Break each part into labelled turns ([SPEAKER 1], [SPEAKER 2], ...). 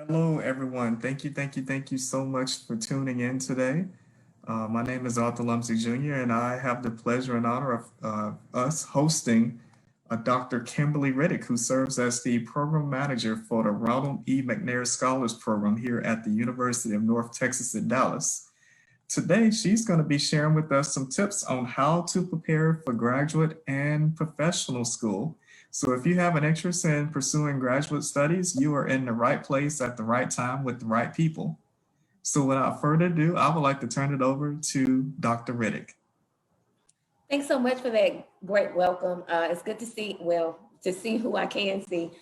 [SPEAKER 1] Hello, everyone. Thank you so much for tuning in today. My name is Arthur Lumsey Jr., and I have the pleasure and honor of us hosting Dr. Kimberly Riddick, who serves as the program manager for the Ronald E. McNair Scholars Program here at the University of North Texas at Dallas. Today, she's going to be sharing with us some tips on how to prepare for graduate and professional school. So, if you have an interest in pursuing graduate studies, you are in the right place at the right time with the right people. So, without further ado, I would like to turn it over to Dr. Riddick.
[SPEAKER 2] Thanks so much for that great welcome. It's good to see, to see who I can see.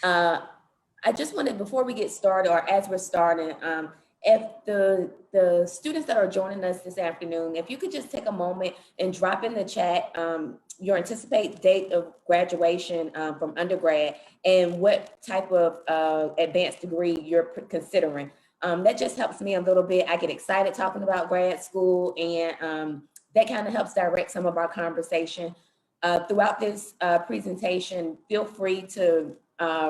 [SPEAKER 2] Uh, I just wanted, before we get started, or as we're starting, if the students that are joining us this afternoon, if you could just take a moment and drop in the chat your anticipated date of graduation from undergrad and what type of advanced degree you're considering. That just helps me a little bit. I get excited talking about grad school, and that kind of helps direct some of our conversation. Throughout this presentation, feel free to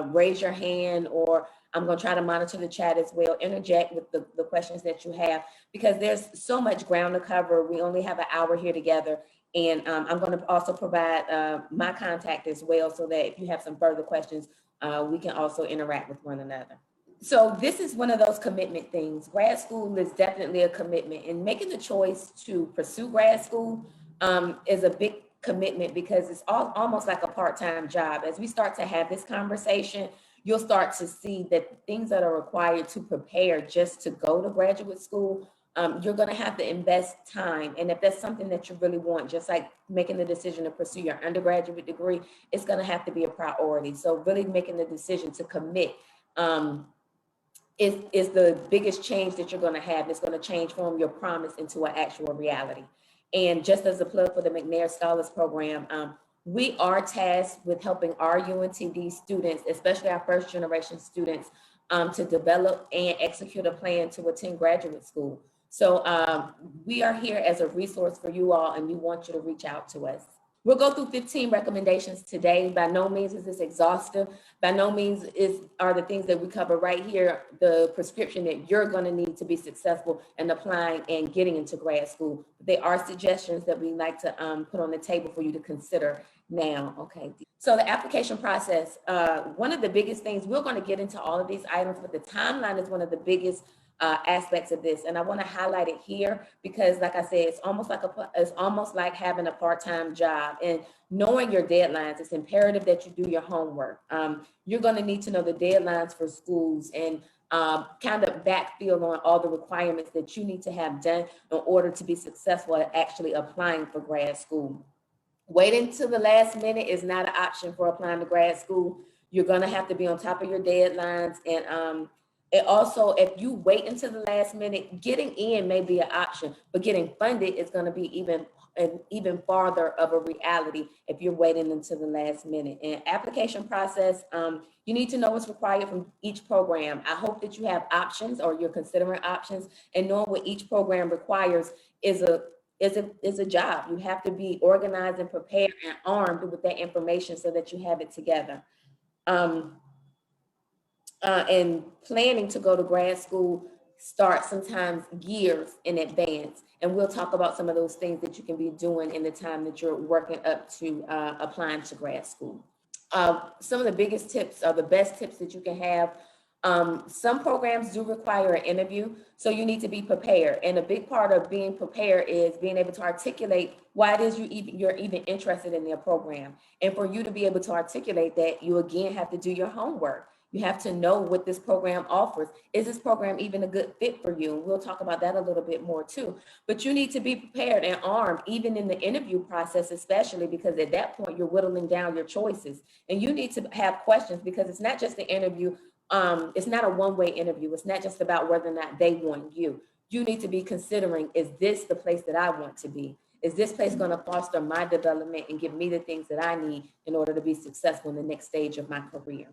[SPEAKER 2] raise your hand, or I'm going to try to monitor the chat as well. Interject with the questions that you have, because there's so much ground to cover. We only have an hour here together. And I'm going to also provide my contact as well, so that if you have some further questions, we can also interact with one another. So this is one of those commitment things. Grad school is definitely a commitment, and making the choice to pursue grad school is a big commitment, because it's almost like a part-time job. As we start to have this conversation, you'll start to see that things that are required to prepare just to go to graduate school, you're going to have to invest time. And if that's something that you really want, just like making the decision to pursue your undergraduate degree, it's going to have to be a priority. So really making the decision to commit is the biggest change that you're going to have. It's going to change from your promise into an actual reality. And just as a plug for the McNair Scholars Program, we are tasked with helping our UNTD students, especially our first generation students, to develop and execute a plan to attend graduate school. So we are here as a resource for you all, and we want you to reach out to us. We'll go through 15 recommendations today. By no means is this exhaustive. By no means are the things that we cover right here the prescription that you're going to need to be successful in applying and getting into grad school. They are suggestions that we like to put on the table for you to consider now. Okay. So the application process, one of the biggest things, we're going to get into all of these items, but the timeline is one of the biggest aspects of this, and I want to highlight it here because, like I said, it's almost like having a part-time job, and knowing your deadlines. It's imperative that you do your homework. You're going to need to know the deadlines for schools and kind of backfill on all the requirements that you need to have done in order to be successful at actually applying for grad school. Waiting till the last minute is not an option for applying to grad school. You're going to have to be on top of your deadlines, and it also, if you wait until the last minute, getting in may be an option, but getting funded is going to be even farther of a reality if you're waiting until the last minute. And application process, you need to know what's required from each program. I hope that you have options, or you're considering options, and knowing what each program requires is a job. You have to be organized and prepared and armed with that information so that you have it together. And planning to go to grad school starts sometimes years in advance. And we'll talk about some of those things that you can be doing in the time that you're working up to applying to grad school. Some of the biggest tips, or the best tips that you can have. Some programs do require an interview, so you need to be prepared. And a big part of being prepared is being able to articulate why it is you're even interested in their program. And for you to be able to articulate that, you again have to do your homework. You have to know what this program offers. Is this program even a good fit for you? And we'll talk about that a little bit more too. But you need to be prepared and armed, even in the interview process, especially because at that point, you're whittling down your choices. And you need to have questions, because it's not just the interview. It's not a one-way interview. It's not just about whether or not they want you. You need to be considering, is this the place that I want to be? Is this place going to foster my development and give me the things that I need in order to be successful in the next stage of my career?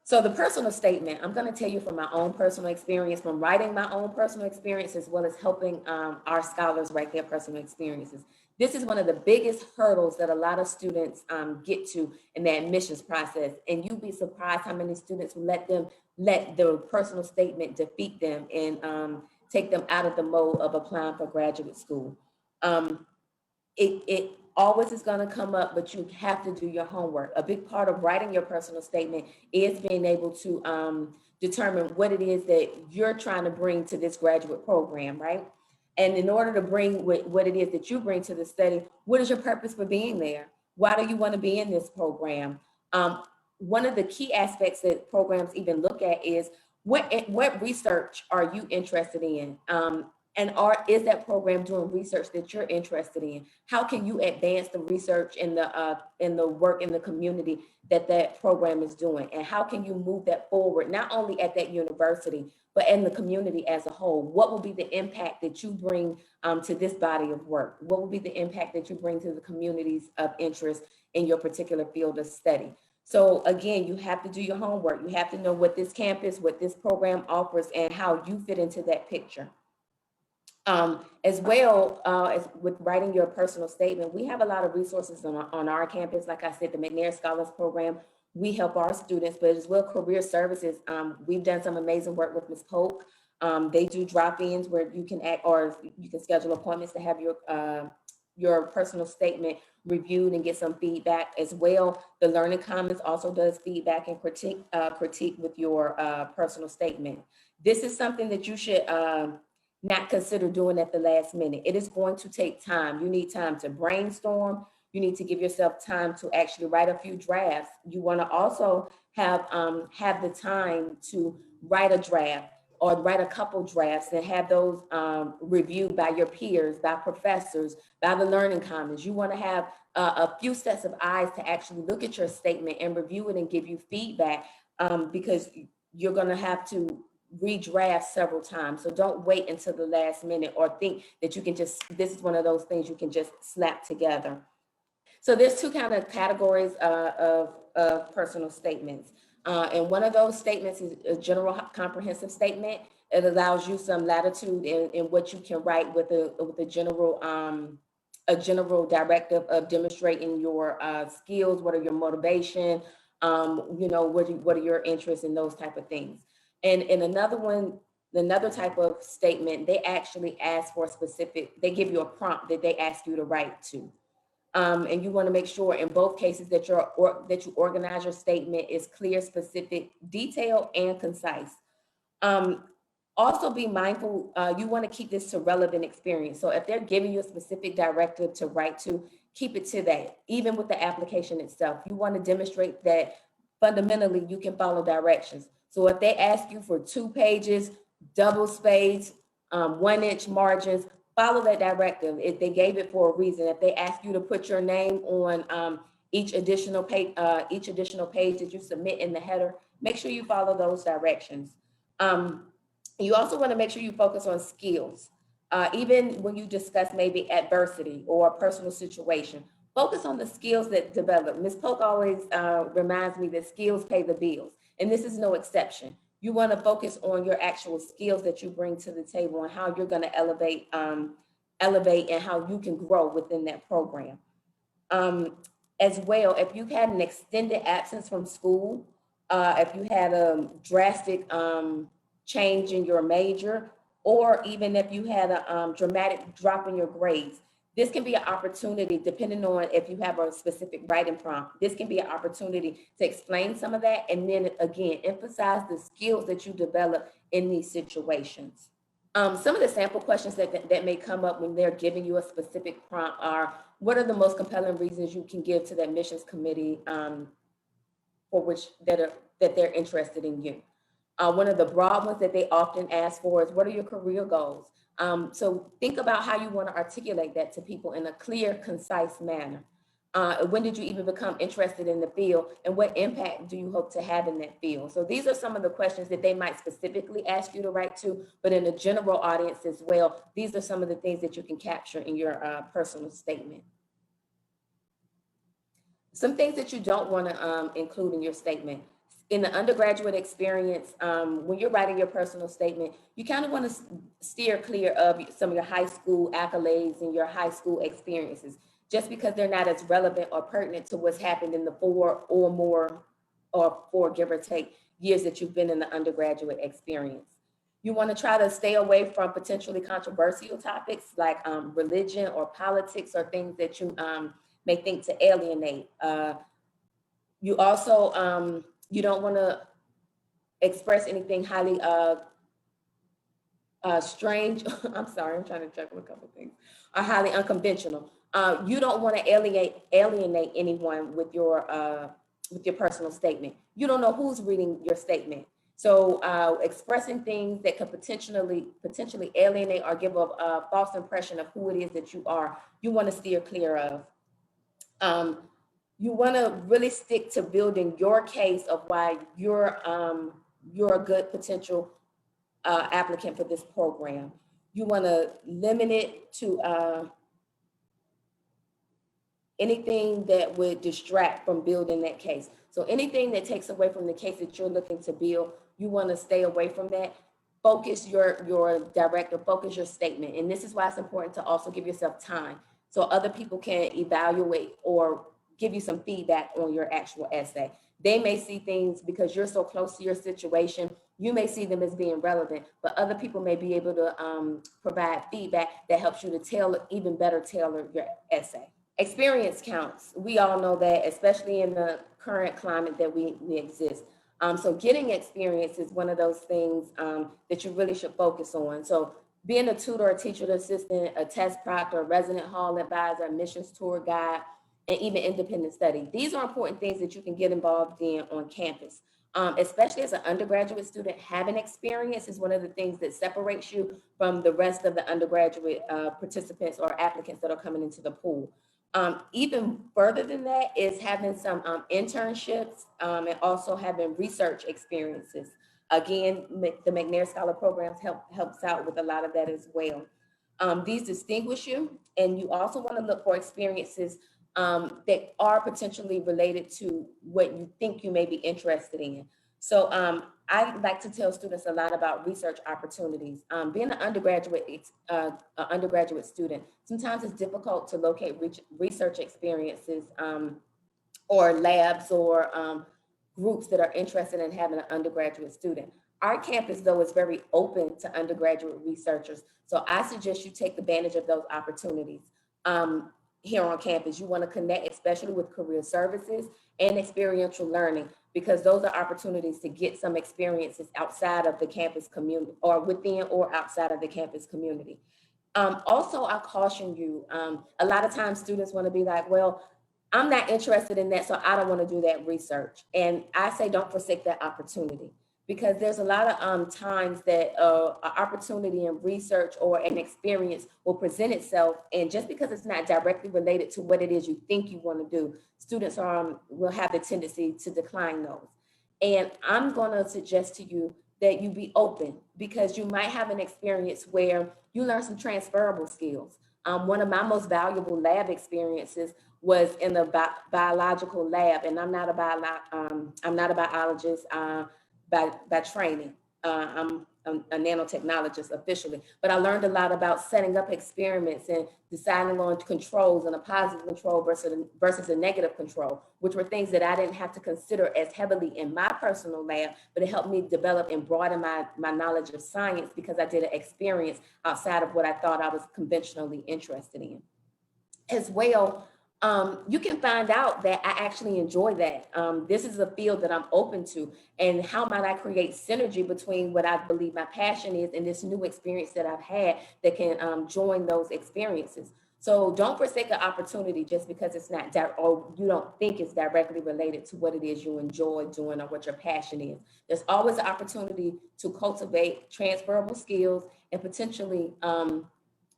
[SPEAKER 2] So the personal statement, I'm going to tell you from my own personal experience, from writing my own personal experience, as well as helping our scholars write their personal experiences. This is one of the biggest hurdles that a lot of students get to in the admissions process. And you'd be surprised how many students will let the personal statement defeat them and take them out of the mode of applying for graduate school. It always is going to come up, but you have to do your homework. A big part of writing your personal statement is being able to determine what it is that you're trying to bring to this graduate program, right? And in order to bring what it is that you bring to the study, what is your purpose for being there? Why do you want to be in this program? One of the key aspects that programs even look at is what research are you interested in? Is that program doing research that you're interested in? How can you advance the research in the work in the community that program is doing? And how can you move that forward, not only at that university, but in the community as a whole? What will be the impact that you bring to this body of work? What will be the impact that you bring to the communities of interest in your particular field of study? So again, you have to do your homework. You have to know what this campus, what this program offers, and how you fit into that picture. As well as with writing your personal statement, we have a lot of resources on our campus. Like I said, the McNair Scholars Program, we help our students, but as well career services. We've done some amazing work with Ms. Polk. They do drop-ins where you can act, or you can schedule appointments to have your personal statement reviewed and get some feedback as well. The Learning Commons also does feedback and critique with your personal statement. This is something that you should not consider doing at the last minute. It is going to take time. You need time to brainstorm. You need to give yourself time to actually write a few drafts. You want to also have the time to write a draft or write a couple drafts and have those reviewed by your peers, by professors, by the Learning Commons. You want to have a few sets of eyes to actually look at your statement and review it and give you feedback because you're going to have to redraft several times. So don't wait until the last minute or think that you can just, this is one of those things you can just slap together. So there's two kind of categories of personal statements. And one of those statements is a general comprehensive statement. It allows you some latitude in what you can write with a general directive of demonstrating your skills, what are your motivation, what are your interests in those type of things. And in another type of statement, they actually ask for they give you a prompt that they ask you to write to. And you want to make sure in both cases that you organize your statement is clear, specific, detailed, and concise. Also be mindful, you want to keep this to relevant experience. So if they're giving you a specific directive to write to, keep it to that. Even with the application itself, you want to demonstrate that fundamentally you can follow directions. So if they ask you for 2 pages, double spaced, 1-inch margins, follow that directive. If they gave it for a reason, if they ask you to put your name on each additional page that you submit in the header, make sure you follow those directions. You also want to make sure you focus on skills. Even when you discuss maybe adversity or a personal situation, focus on the skills that develop. Ms. Polk always reminds me that skills pay the bills, and this is no exception. You want to focus on your actual skills that you bring to the table and how you're going to elevate and how you can grow within that program. As well, if you've had an extended absence from school, if you had a drastic change in your major, or even if you had a dramatic drop in your grades, this can be an opportunity, depending on if you have a specific writing prompt, this can be an opportunity to explain some of that. And then again, emphasize the skills that you develop in these situations. Some of the sample questions that may come up when they're giving you a specific prompt are, what are the most compelling reasons you can give to the admissions committee for which that they're interested in you? One of the broad ones that they often ask for is, what are your career goals? So think about how you want to articulate that to people in a clear, concise manner. When did you even become interested in the field, and what impact do you hope to have in that field? So these are some of the questions that they might specifically ask you to write to, but in a general audience as well, these are some of the things that you can capture in your personal statement. Some things that you don't want to include in your statement in the undergraduate experience, when you're writing your personal statement, you kind of want to steer clear of some of your high school accolades and your high school experiences, just because they're not as relevant or pertinent to what's happened in the 4 or more, or 4, give or take, years that you've been in the undergraduate experience. You want to try to stay away from potentially controversial topics like religion or politics, or things that you may think to alienate. You also, you don't want to express anything highly strange. I'm sorry, I'm trying to juggle a couple of things. Or highly unconventional. You don't want to alienate anyone with your personal statement. You don't know who's reading your statement. So expressing things that could potentially alienate or give a false impression of who it is that you are, you want to steer clear of. You want to really stick to building your case of why you're a good potential applicant for this program. You want to limit it to anything that would distract from building that case. So anything that takes away from the case that you're looking to build, you want to stay away from that. Focus your director, focus your statement. And this is why it's important to also give yourself time so other people can evaluate or give you some feedback on your actual essay. They may see things, because you're so close to your situation, you may see them as being relevant, but other people may be able to provide feedback that helps you to even better tailor your essay. Experience counts. We all know that, especially in the current climate that we exist. So getting experience is one of those things that you really should focus on. So being a tutor, a teacher assistant, a test proctor, a resident hall advisor, a missions tour guide, and even independent study. These are important things that you can get involved in on campus. Especially as an undergraduate student, having experience is one of the things that separates you from the rest of the undergraduate participants or applicants that are coming into the pool. Even further than that is having some internships and also having research experiences. Again, the McNair Scholar programs helps out with a lot of that as well. These distinguish you, and you also want to look for experiences that are potentially related to what you think you may be interested in. So I like to tell students a lot about research opportunities. Being an undergraduate student, sometimes it's difficult to locate research experiences or labs or groups that are interested in having an undergraduate student. Our campus, though, is very open to undergraduate researchers. So I suggest you take advantage of those opportunities. Here on campus, you want to connect especially with career services and experiential learning, because those are opportunities to get some experiences outside of the campus community, or within or outside of the campus community. Also, I caution you, a lot of times students want to be like, well, I'm not interested in that, so I don't want to do that research. And I say, don't forsake that opportunity, because there's a lot of times that an opportunity in research or an experience will present itself. And just because it's not directly related to what it is you think you want to do, students will have the tendency to decline those. And I'm going to suggest to you that you be open, because you might have an experience where you learn some transferable skills. One of my most valuable lab experiences was in the biological lab, and I'm not a biologist by training. I'm a nanotechnologist officially, but I learned a lot about setting up experiments and deciding on controls and a positive control versus a negative control, which were things that I didn't have to consider as heavily in my personal lab, but it helped me develop and broaden my knowledge of science, because I did an experience outside of what I thought I was conventionally interested in. As well, you can find out that I actually enjoy that. This is a field that I'm open to, and how might I create synergy between what I believe my passion is and this new experience that I've had that can join those experiences. So don't forsake an opportunity just because it's not or you don't think it's directly related to what it is you enjoy doing or what your passion is. There's always an opportunity to cultivate transferable skills and potentially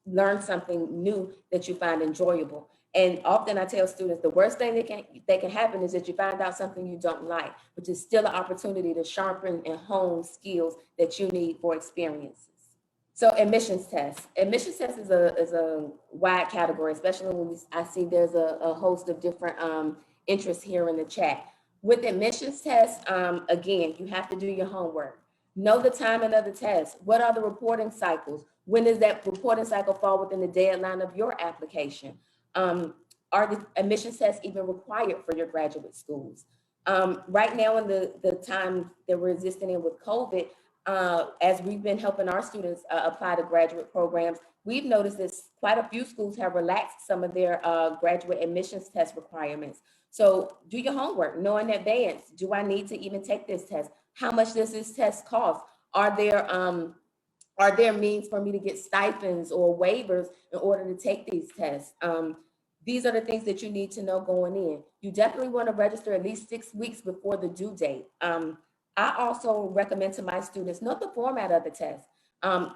[SPEAKER 2] learn something new that you find enjoyable. And often I tell students, the worst thing that can happen is that you find out something you don't like, which is still an opportunity to sharpen and hone skills that you need for experiences. So admissions test. Admissions test is a wide category, especially when I see there's a host of different interests here in the chat. With admissions tests, again, you have to do your homework. Know the timing of the test. What are the reporting cycles? When does that reporting cycle fall within the deadline of your application? Are the admissions tests even required for your graduate schools? Right now, in the time that we're existing in with COVID, as we've been helping our students apply to graduate programs, we've noticed that quite a few schools have relaxed some of their graduate admissions test requirements. So do your homework, know in advance, do I need to even take this test? How much does this test cost? Are there means for me to get stipends or waivers in order to take these tests? These are the things that you need to know going in. You definitely want to register at least 6 weeks before the due date. I also recommend to my students, know the format of the test.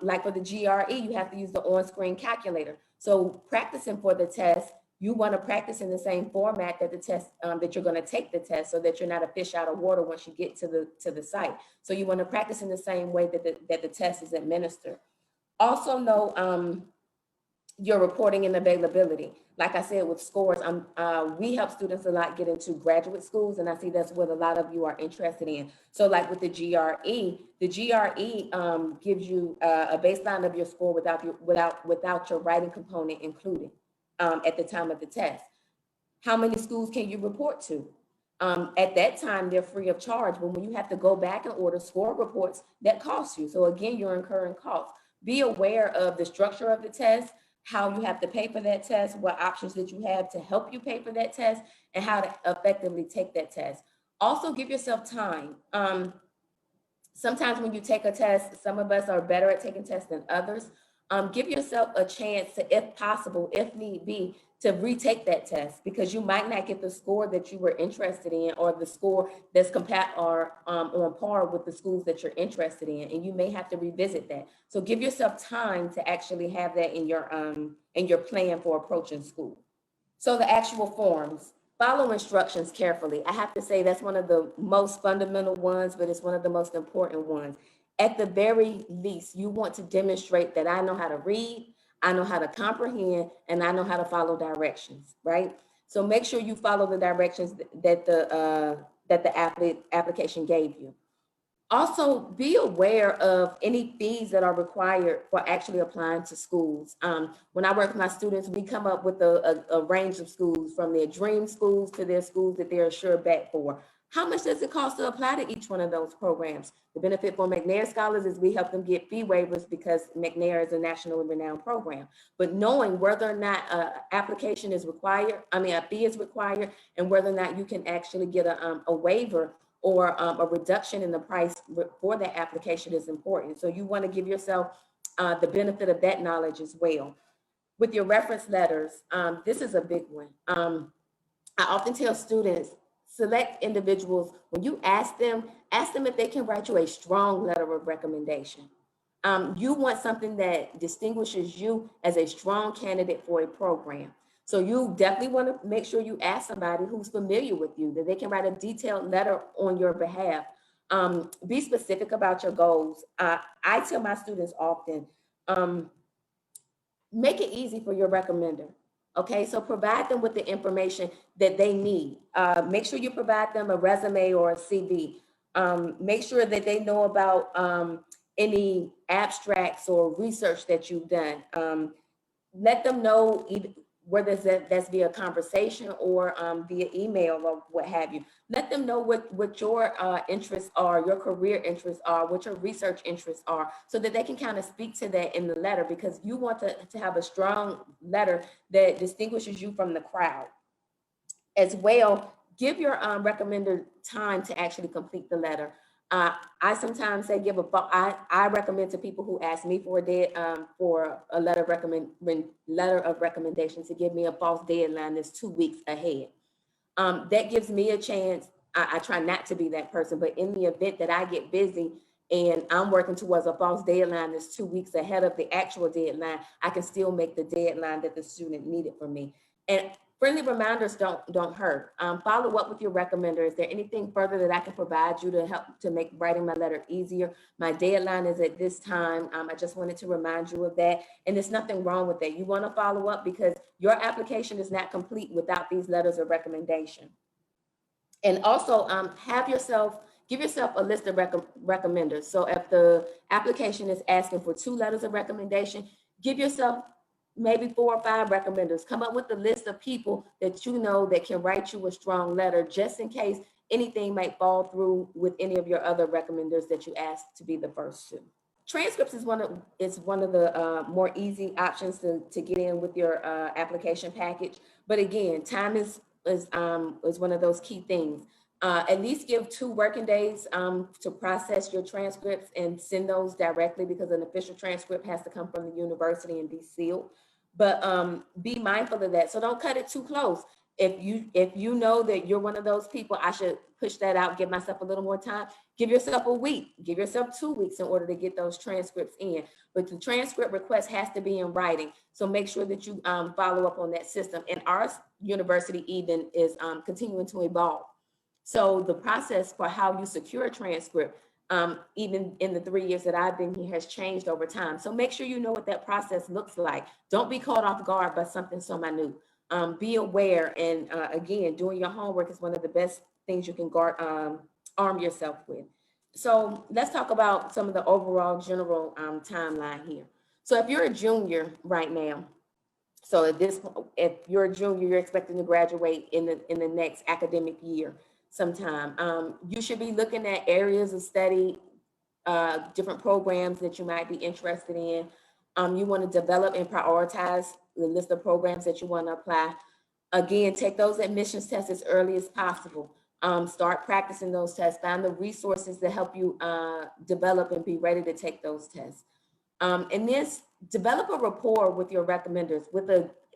[SPEAKER 2] Like for the GRE, you have to use the on-screen calculator. So practicing for the test, you want to practice in the same format that the test that you're going to take the test, so that you're not a fish out of water once you get to the site. So you want to practice in the same way that the test is administered. Also know your reporting and availability. Like I said, with scores, we help students a lot get into graduate schools, and I see that's what a lot of you are interested in. So like with the GRE gives you a baseline of your score without your writing component included at the time of the test. How many schools can you report to? At that time, they're free of charge, but when you have to go back and order score reports, that costs you. So again, you're incurring costs. Be aware of the structure of the test, how you have to pay for that test, what options that you have to help you pay for that test, and how to effectively take that test. Also, give yourself time. Sometimes when you take a test, some of us are better at taking tests than others. Give yourself a chance to, if possible, if need be, to retake that test, because you might not get the score that you were interested in, or the score that's on par with the schools that you're interested in, and you may have to revisit that. So give yourself time to actually have that in your plan for approaching school. So the actual forms, follow instructions carefully. I have to say that's one of the most fundamental ones, but it's one of the most important ones. At the very least, you want to demonstrate that I know how to read, I know how to comprehend, and I know how to follow directions, right? So make sure you follow the directions that the application gave you. Also, be aware of any fees that are required for actually applying to schools. When I work with my students, we come up with a range of schools, from their dream schools to their schools that they're sure bet for. How much does it cost to apply to each one of those programs? The benefit for McNair scholars is we help them get fee waivers because McNair is a nationally renowned program. But knowing whether or not an application is required, a fee is required, and whether or not you can actually get a waiver or a reduction in the price for that application is important. So you want to give yourself the benefit of that knowledge as well. With your reference letters, this is a big one. I often tell students, select individuals, when you ask them if they can write you a strong letter of recommendation. You want something that distinguishes you as a strong candidate for a program. So you definitely want to make sure you ask somebody who's familiar with you, that they can write a detailed letter on your behalf. Be specific about your goals. I tell my students often, make it easy for your recommender. Okay, so provide them with the information that they need. Make sure you provide them a resume or a CV. Make sure that they know about any abstracts or research that you've done. Let them know whether that's via conversation or via email or what have you. Let them know what your interests are, your career interests are, what your research interests are, so that they can kind of speak to that in the letter, because you want to have a strong letter that distinguishes you from the crowd. As well, give your recommender time to actually complete the letter. I sometimes say I recommend to people who ask me for a letter of recommendation to give me a false deadline that's 2 weeks ahead. That gives me a chance. I try not to be that person, but in the event that I get busy and I'm working towards a false deadline that's 2 weeks ahead of the actual deadline, I can still make the deadline that the student needed from me. And friendly reminders don't hurt. Follow up with your recommender. Is there anything further that I can provide you to help to make writing my letter easier? My deadline is at this time. I just wanted to remind you of that. And there's nothing wrong with that. You want to follow up because your application is not complete without these letters of recommendation. And also give yourself a list of recommenders. So if the application is asking for 2 letters of recommendation, give yourself maybe 4 or 5 recommenders. Come up with a list of people that you know that can write you a strong letter, just in case anything might fall through with any of your other recommenders that you asked to be the first 2. Transcripts is one of the more easy options to get in with your application package. But again, time is one of those key things. At least give 2 working days to process your transcripts and send those directly, because an official transcript has to come from the university and be sealed. But be mindful of that. So don't cut it too close. If you know that you're one of those people, I should push that out, give myself a little more time. Give yourself a week, give yourself 2 weeks in order to get those transcripts in. But the transcript request has to be in writing. So make sure that you follow up on that system. And our university even is continuing to evolve. So the process for how you secure a transcript, even in the 3 years that I've been here, has changed over time. So make sure you know what that process looks like. Don't be caught off guard by something so minute. Be aware, and again, doing your homework is one of the best things you can arm yourself with. So let's talk about some of the overall general timeline here. So if you're a junior right now, so if you're a junior, you're expecting to graduate in the next academic year sometime. You should be looking at areas of study, different programs that you might be interested in. You want to develop and prioritize the list of programs that you want to apply. Again, take those admissions tests as early as possible. Start practicing those tests. Find the resources to help you develop and be ready to take those tests. And then develop a rapport with your recommenders.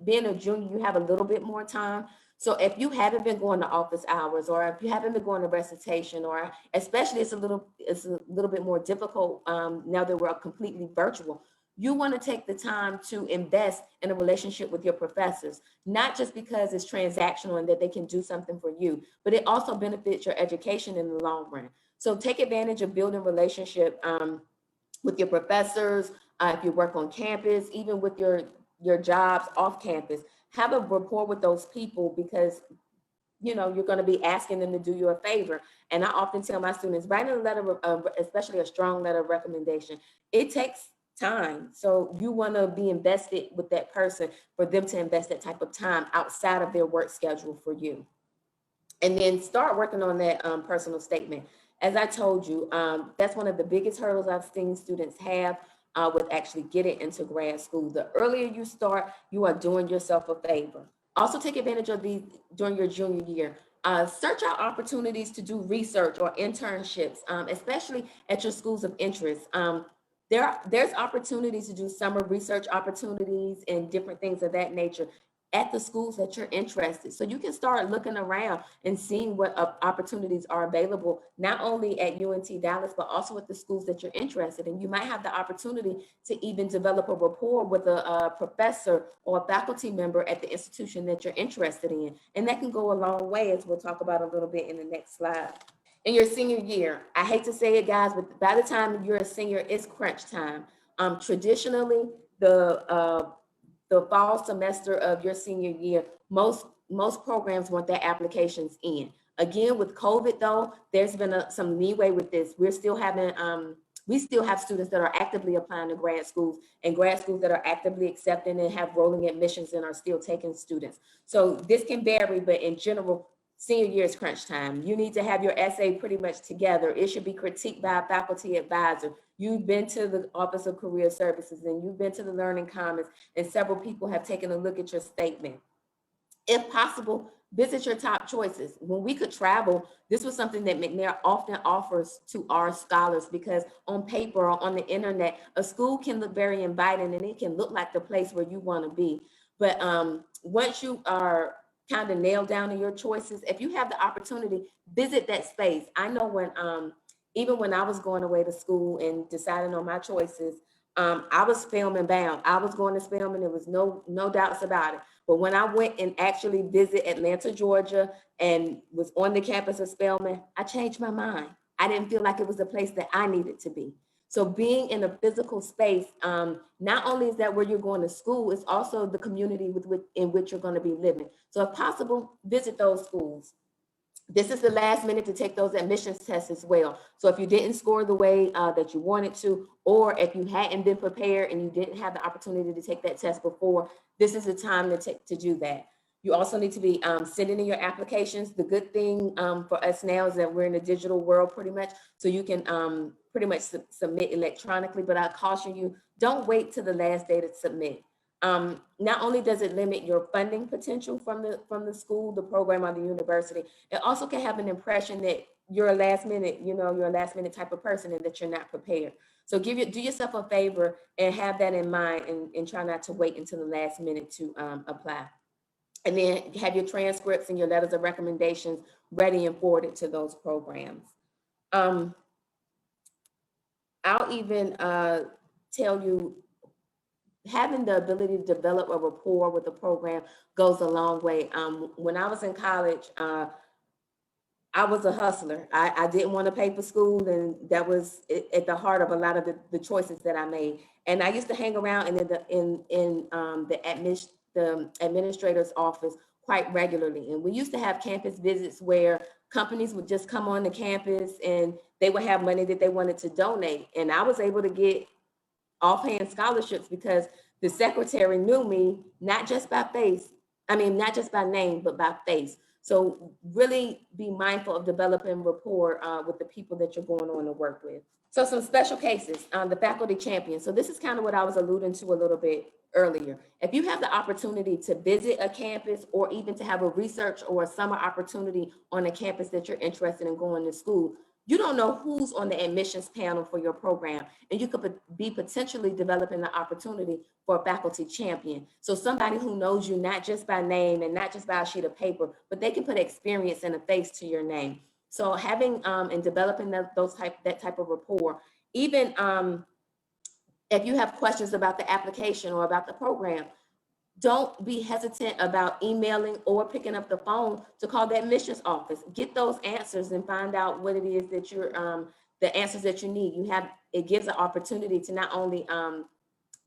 [SPEAKER 2] Being a junior, you have a little bit more time. So if you haven't been going to office hours, or if you haven't been going to recitation, or especially it's a little bit more difficult now that we're completely virtual, you want to take the time to invest in a relationship with your professors, not just because it's transactional and that they can do something for you, but it also benefits your education in the long run. So take advantage of building relationship with your professors, if you work on campus, even with your jobs off campus. Have a rapport with those people, because you're going to be asking them to do you a favor. And I often tell my students, writing a letter, especially a strong letter of recommendation, it takes time. So you want to be invested with that person for them to invest that type of time outside of their work schedule for you. And then start working on that personal statement. As I told you, that's one of the biggest hurdles I've seen students have with actually getting into grad school. The earlier you start, you are doing yourself a favor. Also take advantage of these during your junior year. Search out opportunities to do research or internships, especially at your schools of interest. There's opportunities to do summer research opportunities and different things of that nature at the schools that you're interested. So you can start looking around and seeing what opportunities are available, not only at UNT Dallas, but also at the schools that you're interested in. You might have the opportunity to even develop a rapport with a professor or a faculty member at the institution that you're interested in. And that can go a long way, as we'll talk about a little bit in the next slide. In your senior year, I hate to say it, guys, but by the time you're a senior, it's crunch time. Traditionally, the fall semester of your senior year, most programs want their applications in. Again, with COVID though, there's been some leeway with this. We still have students that are actively applying to grad schools, and grad schools that are actively accepting and have rolling admissions and are still taking students. So this can vary, but in general, senior year is crunch time. You need to have your essay pretty much together. It should be critiqued by a faculty advisor. You've been to the Office of Career Services, and you've been to the Learning Commons, and several people have taken a look at your statement. If possible, visit your top choices. When we could travel, this was something that McNair often offers to our scholars, because on paper or on the internet, a school can look very inviting and it can look like the place where you want to be. But once you are kind of nailed down in your choices, if you have the opportunity, visit that space. I know even when I was going away to school and deciding on my choices, I was Spelman bound. I was going to Spelman. There was no doubts about it. But when I went and actually visit Atlanta, Georgia, and was on the campus of Spelman, I changed my mind. I didn't feel like it was the place that I needed to be. So being in a physical space, not only is that where you're going to school, it's also the community in which you're going to be living. So if possible, visit those schools. This is the last minute to take those admissions tests as well. So if you didn't score the way that you wanted to, or if you hadn't been prepared and you didn't have the opportunity to take that test before, this is the time to do that. You also need to be sending in your applications. The good thing for us now is that we're in a digital world pretty much, so you can pretty much submit electronically, but I caution you, don't wait till the last day to submit. Not only does it limit your funding potential from the school, the program, or the university, it also can have an impression that you're a last minute, you're a last minute type of person and that you're not prepared. So do yourself a favor and have that in mind, and try not to wait until the last minute to apply. And then have your transcripts and your letters of recommendations ready and forwarded to those programs. I'll even tell you, having the ability to develop a rapport with the program goes a long way. When I was in college, I was a hustler. I didn't want to pay for school, and that was at the heart of a lot of the choices that I made. And I used to hang around in the administrator's office quite regularly. And we used to have campus visits where companies would just come on the campus and they would have money that they wanted to donate. And I was able to get offhand scholarships because the secretary knew me, not just by not just by name, but by face. So really be mindful of developing rapport with the people that you're going on to work with. So some special cases, the faculty champion. So this is kind of what I was alluding to a little bit earlier. If you have the opportunity to visit a campus, or even to have a research or a summer opportunity on a campus that you're interested in going to school, you don't know who's on the admissions panel for your program, and you could be potentially developing the opportunity for a faculty champion. So somebody who knows you not just by name and not just by a sheet of paper, but they can put experience and a face to your name. So having and developing that type of rapport, even if you have questions about the application or about the program, don't be hesitant about emailing or picking up the phone to call the admissions office. Get those answers and find out what it is that the answers that you need. It gives an opportunity to not only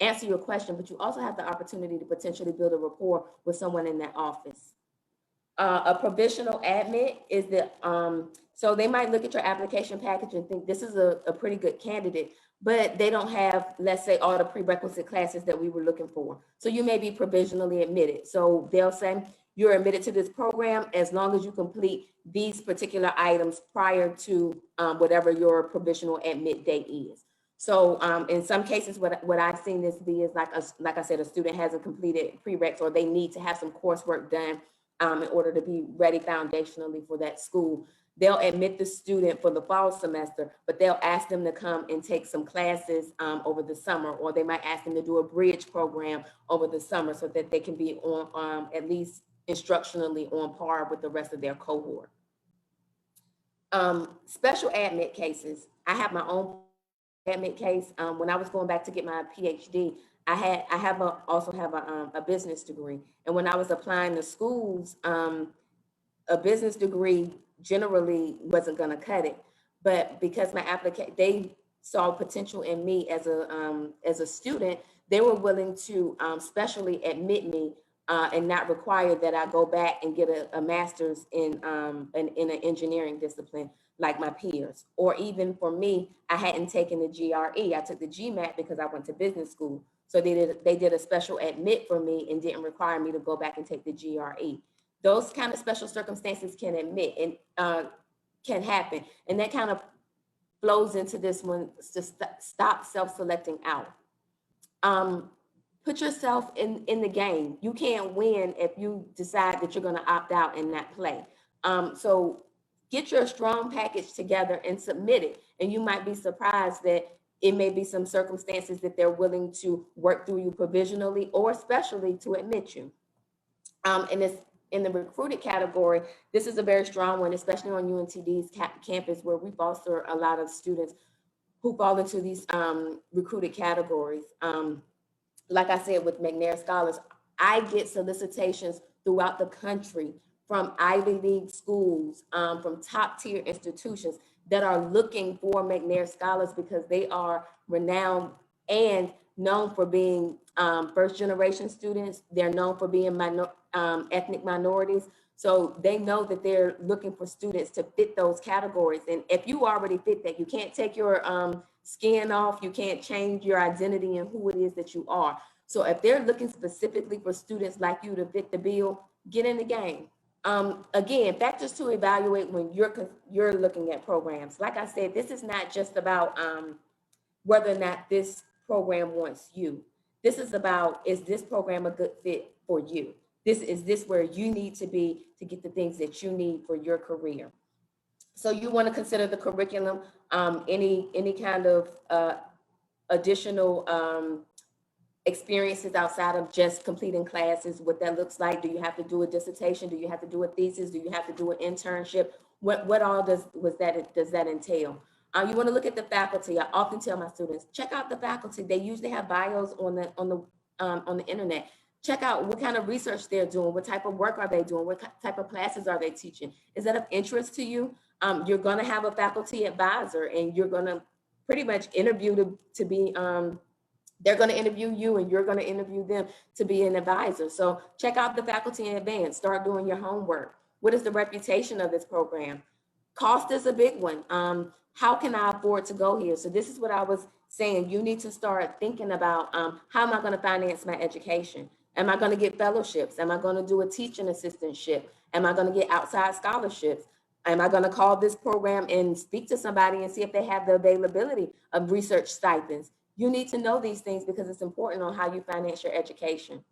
[SPEAKER 2] answer your question, but you also have the opportunity to potentially build a rapport with someone in that office. A provisional admit is so they might look at your application package and think this is a pretty good candidate, but they don't have, let's say, all the prerequisite classes that we were looking for. So you may be provisionally admitted. So they'll say you're admitted to this program as long as you complete these particular items prior to whatever your provisional admit date is. So in some cases, what I've seen this be is like I said, a student hasn't completed prereqs, or they need to have some coursework done in order to be ready foundationally for that school. They'll admit the student for the fall semester, but they'll ask them to come and take some classes over the summer, or they might ask them to do a bridge program over the summer so that they can be on at least instructionally on par with the rest of their cohort. Special admit cases. I have my own admit case. When I was going back to get my PhD, I also have a business degree, and when I was applying to schools, a business degree generally wasn't going to cut it, but because my application, they saw potential in me as a student, they were willing to specially admit me and not require that I go back and get a master's in an engineering discipline like my peers. Or even for me, I hadn't taken the GRE. I took the GMAT because I went to business school. So they did a special admit for me and didn't require me to go back and take the GRE. Those kind of special circumstances can admit and can happen. And that kind of flows into this one, to stop self-selecting out. Put yourself in the game. You can't win if you decide that you're going to opt out and not play. So get your strong package together and submit it. And you might be surprised that it may be some circumstances that they're willing to work through you provisionally or especially to admit you. And it's in the recruited category. This is a very strong one, especially on UNTD's campus, where we foster a lot of students who fall into these recruited categories. Like I said, with McNair Scholars, I get solicitations throughout the country from Ivy League schools, from top tier institutions that are looking for McNair Scholars because they are renowned and known for being first generation students. They're known for being ethnic minorities. So they know that they're looking for students to fit those categories. And if you already fit that, you can't take your skin off, you can't change your identity and who it is that you are. So if they're looking specifically for students like you to fit the bill, get in the game. Again, factors to evaluate when you're looking at programs. Like I said, this is not just about whether or not this program wants you. This is about, is this program a good fit for you? Is this where you need to be to get the things that you need for your career? So you want to consider the curriculum, any kind of additional experiences outside of just completing classes, what that looks like. Do you have to do a dissertation? Do you have to do a thesis? Do you have to do an internship? What all does that entail? You want to look at the faculty. I often tell my students, check out the faculty. They usually have bios on the internet. Check out what kind of research they're doing. What type of work are they doing? What type of classes are they teaching? Is that of interest to you? You're going to have a faculty advisor, and you're going to pretty much interview to be they're going to interview you, and you're going to interview them to be an advisor. So check out the faculty in advance. Start doing your homework. What is the reputation of this program? Cost is a big one. How can I afford to go here? So this is what I was saying. You need to start thinking about how am I going to finance my education? Am I going to get fellowships? Am I going to do a teaching assistantship? Am I going to get outside scholarships? Am I going to call this program and speak to somebody and see if they have the availability of research stipends? You need to know these things because it's important on how you finance your education.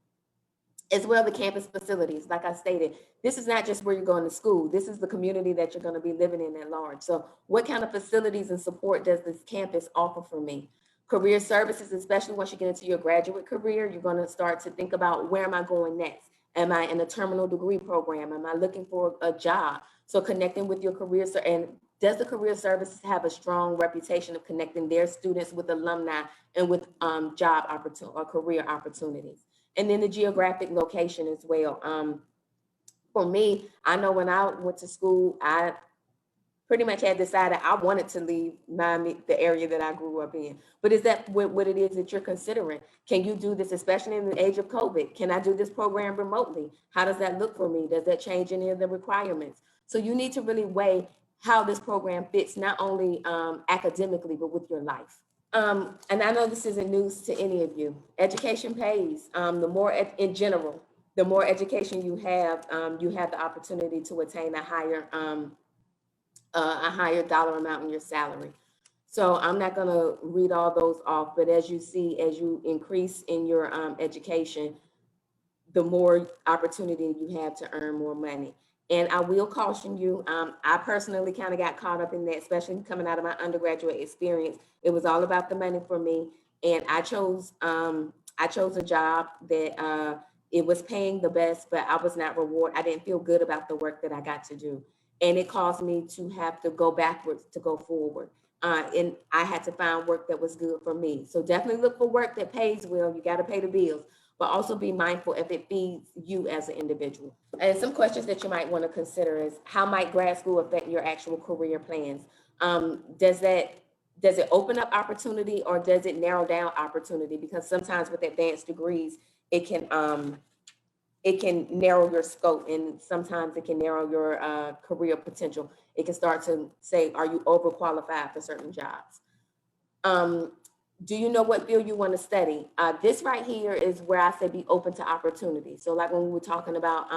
[SPEAKER 2] As well, the campus facilities, like I stated, this is not just where you're going to school. This is the community that you're going to be living in at large. So what kind of facilities and support does this campus offer for me? Career services, especially once you get into your graduate career, you're going to start to think about, where am I going next? Am I in a terminal degree program? Am I looking for a job? So connecting with your career, and does the career services have a strong reputation of connecting their students with alumni and with job opportunity or career opportunities? And then the geographic location as well. For me, I know when I went to school, I pretty much had decided I wanted to leave Miami, the area that I grew up in. But is that what it is that you're considering? Can you do this, especially in the age of COVID? Can I do this program remotely? How does that look for me? Does that change any of the requirements? So you need to really weigh how this program fits, not only academically, but with your life. And I know this isn't news to any of you. Education pays. The more in general, the more education you have the opportunity to attain a higher dollar amount in your salary. So I'm not going to read all those off, but as you see, as you increase in your education, the more opportunity you have to earn more money. And I will caution you, I personally kind of got caught up in that, especially coming out of my undergraduate experience. It was all about the money for me. And I chose a job that it was paying the best, but I was not rewarded. I didn't feel good about the work that I got to do. And it caused me to have to go backwards to go forward. And I had to find work that was good for me. So definitely look for work that pays well. You got to pay the bills, but also be mindful if it feeds you as an individual. And some questions that you might want to consider is, how might grad school affect your actual career plans? Does it open up opportunity, or does it narrow down opportunity? Because sometimes with advanced degrees, it can narrow your scope, and sometimes it can narrow your career potential. It can start to say, are you overqualified for certain jobs? Do you know what field you want to study? This right here is where I say be open to opportunity. So like when we were talking about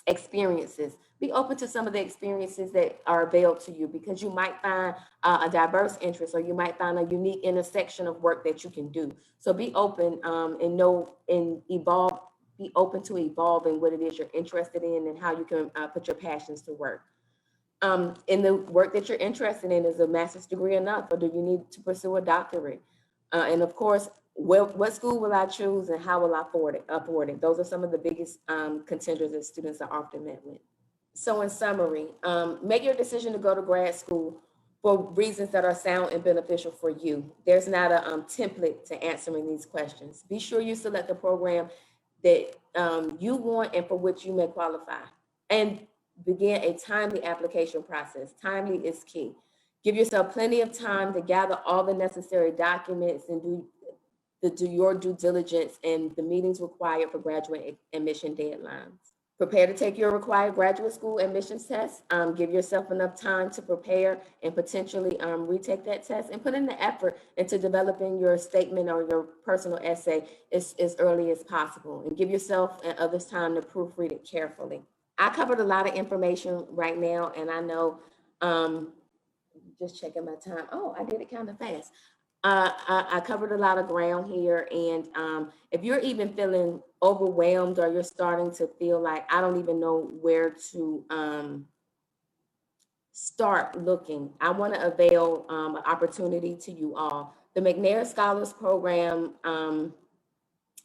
[SPEAKER 2] experiences, be open to some of the experiences that are available to you, because you might find a diverse interest, or you might find a unique intersection of work that you can do. So be open and evolve. Be open to evolving what it is you're interested in and how you can put your passions to work. In the work that you're interested in, is a master's degree enough, or do you need to pursue a doctorate? And of course, what school will I choose, and how will I afford it? Those are some of the biggest contenders that students are often met with. So in summary, make your decision to go to grad school for reasons that are sound and beneficial for you. There's not a template to answering these questions. Be sure you select a program that you want and for which you may qualify, and begin a timely application process. Timely is key. Give yourself plenty of time to gather all the necessary documents and do your due diligence and the meetings required for graduate admission deadlines. Prepare to take your required graduate school admissions test. Give yourself enough time to prepare and potentially retake that test, and put in the effort into developing your statement or your personal essay as early as possible, and give yourself and others time to proofread it carefully. I covered a lot of information right now, and I know, just checking my time. Oh, I did it kind of fast. I covered a lot of ground here, and if you're even feeling overwhelmed, or you're starting to feel like I don't even know where to start looking, I want to avail an opportunity to you all. The McNair Scholars Program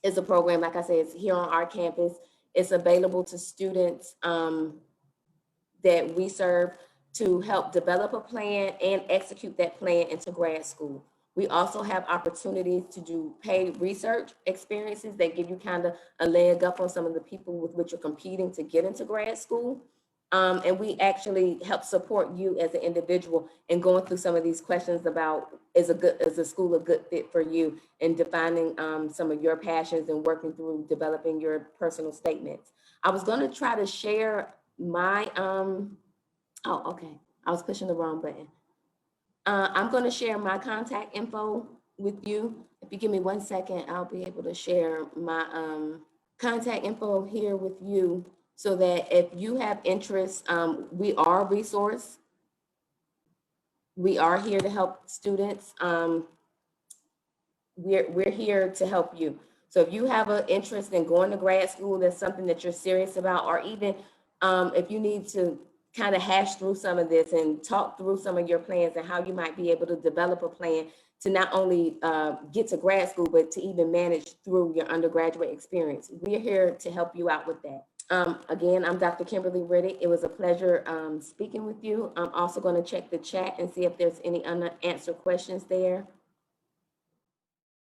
[SPEAKER 2] is a program, like I said, it's here on our campus. It's available to students that we serve to help develop a plan and execute that plan into grad school. We also have opportunities to do paid research experiences that give you kind of a leg up on some of the people with which you're competing to get into grad school. And we actually help support you as an individual in going through some of these questions about, is a school a good fit for you, and defining some of your passions and working through developing your personal statements. I was going to try to share my, oh, okay, I was pushing the wrong button. I'm going to share my contact info with you. If you give me 1 second, I'll be able to share my contact info here with you, so that if you have interest, we are a resource. We are here to help students. We're here to help you. So if you have an interest in going to grad school, that's something that you're serious about, or even if you need to kind of hash through some of this and talk through some of your plans and how you might be able to develop a plan to not only get to grad school, but to even manage through your undergraduate experience, we're here to help you out with that. Again, I'm Dr. Kimberly Riddick. It was a pleasure speaking with you. I'm also going to check the chat and see if there's any unanswered questions there.